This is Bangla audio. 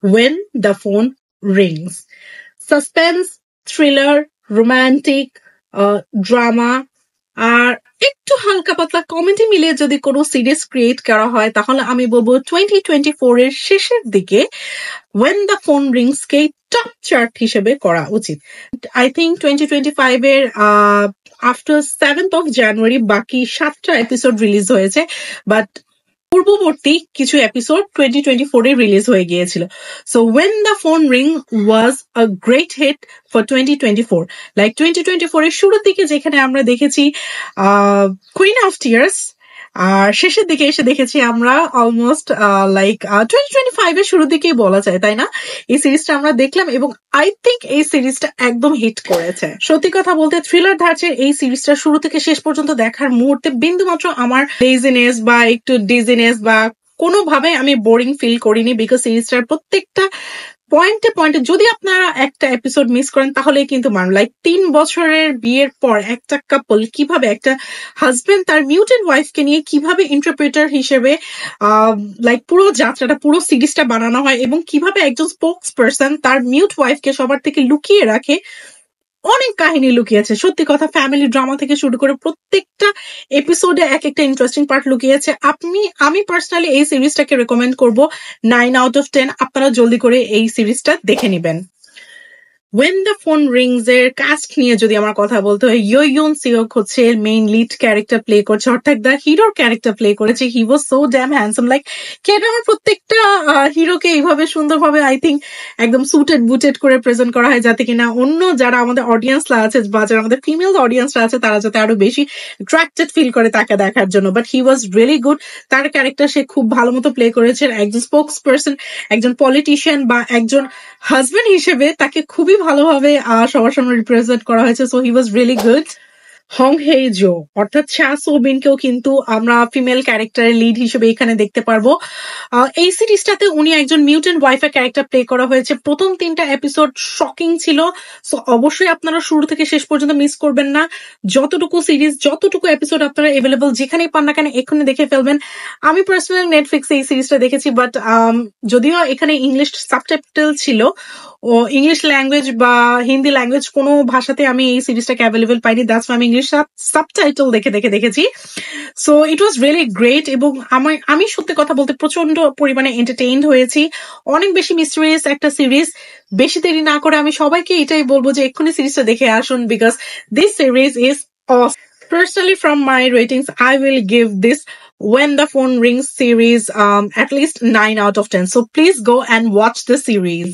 When the Phone Rings. Suspense, thriller, romantic, drama আর একটু হালকা পাতলা কমেডি মিলিয়ে যদি কোনো সিরিজ ক্রিয়েট করা হয় তাহলে আমি বলবো 2024 এর শেষের দিকে When the Phone Rings K top chart হিসেবে করা উচিত। আই থিঙ্ক 2025 এর আফটার 7th of January বাকি 7টা এপিসোড রিলিজ হয়েছে, বাট পূর্ববর্তী কিছু এপিসোড 2024 এ রিলিজ হয়ে গিয়েছিল। So When the Phone Ring was a great hit for 2024. Like 2024 এর শুরুর দিকে যেখানে আমরা দেখেছি কুইন অফ টিয়ার্স, আর শেষের দিকে এসে দেখেছি আমরা অলমোস্ট লাইক 2025 এর শুরুর দিকেই বলা যায়, তাই না? এই সিরিজটা আমরা দেখলাম এবং আই থিঙ্ক এই সিরিজটা একদম হিট করেছে। সত্যি কথা বলতে থ্রিলার ধাঁচের এই সিরিজটা শুরু থেকে শেষ পর্যন্ত দেখার মুহূর্তে বিন্দুমাত্র আমার লেজিনেস বা একটু ডিজিনেস বা কোনোভাবে আমি বোরিং ফিল করিনি, বিকজ সিরিজটার প্রত্যেকটা পয়েন্টে পয়েন্টে যদি আপনারা একটা এপিসোড মিস করেন তাহলে কিন্তু লাইক 3 বছরের বিয়ের পর একটা কাপল কিভাবে, একটা হাজবেন্ড তার মিউটেন্ট ওয়াইফকে নিয়ে কিভাবে ইন্টারপ্রেটার হিসেবে লাইক পুরো যাত্রাটা, পুরো সিরিজটা বানানো হয় এবং কিভাবে একজন স্পোক্স পার্সন তার মিউট ওয়াইফকে সবার থেকে লুকিয়ে রাখে। অনেক কাহিনী লুকিয়েছে, সত্যি কথা। ফ্যামিলি ড্রামা থেকে শুরু করে প্রত্যেকটা এপিসোডে এক একটা ইন্টারেস্টিং পার্ট লুকিয়েছে। আমি পার্সোনালি এই সিরিজটাকে রেকমেন্ড করব 9 out of 10। আপনারা জলদি করে এই সিরিজটা দেখে নিবেন। When the Phone Rings এর কাস্ট নিয়ে যদি আমার কথা বলতে হয়, ইয়ো ইউন সিওক হচ্ছে মেইন লিড ক্যারেক্টার প্লে করছে, অর্থাৎ দ্য হিরোর ক্যারেক্টার প্লে করেছে। He was so damn handsome. Like কেন আমার প্রত্যেকটা হিরোকে এইভাবে সুন্দরভাবে আই থিঙ্ক একদম সুটেড বুটেড করে প্রেজেন্ট করা হয়, যাতে কিনা অন্য যারা আমাদের অডিয়েন্সরা আছে বা যারা আমাদের ফিমেল অডিয়েন্সরা আছে তারা যাতে আরো বেশি অ্যাট্রাক্টেড ফিল করে তাকে দেখার জন্য। But he was really good. তার ক্যারেক্টার সে খুব ভালো মতো প্লে করেছেন। একজন স্পোক্স পার্সন, একজন পলিটিশিয়ান বা একজন হাজবেন্ড হিসেবে তাকে খুবই ভালোভাবে সবার সামনে রিপ্রেজেন্ট করা হয়েছে। So he was really good. হং হে জো অর্থাৎ চা সোবিনকেও কিন্তু আমরা ফিমেল ক্যারেক্টারের লিড হিসেবে এখানে দেখতে পারবো। এই সিরিজটাতে উনি একজন মিউটেন্ট ওয়াইফের ক্যারেক্টার প্লে করা হয়েছে। প্রথম 3টা এপিসোড শকিং ছিল। সো অবশ্যই আপনারা শুরু থেকে শেষ পর্যন্ত মিস করবেন না। যতটুকু সিরিজ, যতটুকু এপিসোড আপনারা এভেলেবল যেখানেই পান না কেন এক্ষুনি দেখে ফেলবেন। আমি পার্সোনালি নেটফ্লিক্সে এই সিরিজটা দেখেছি, বাট যদিও এখানে ইংলিশ সাবটাইটেল ছিল, ও ইংলিশ ল্যাঙ্গুয়েজ বা হিন্দি ল্যাঙ্গুয়েজ কোনো ভাষাতে আমি এই সিরিজটাকে অ্যাভেলেবল পাইনি। দ্যাটস আমি ইংলিশ সাবটাইটেল দেখেছি। So it was really great এবং আমি সত্যি কথা বলতে প্রচন্ড পরিমাণে এন্টারটেইনড হয়েছি। অনেক বেশি মিস্টেরিয়াস একটা সিরিজ। বেশি দেরি না করে আমি সবাইকে এটাই বলবো যে এক্ষুনি সিরিজটা দেখে আসুন, because this series is awesome. Personally, from my ratings, I will give this When the Phone Rings series at least 9 out of 10. So please go and watch the series.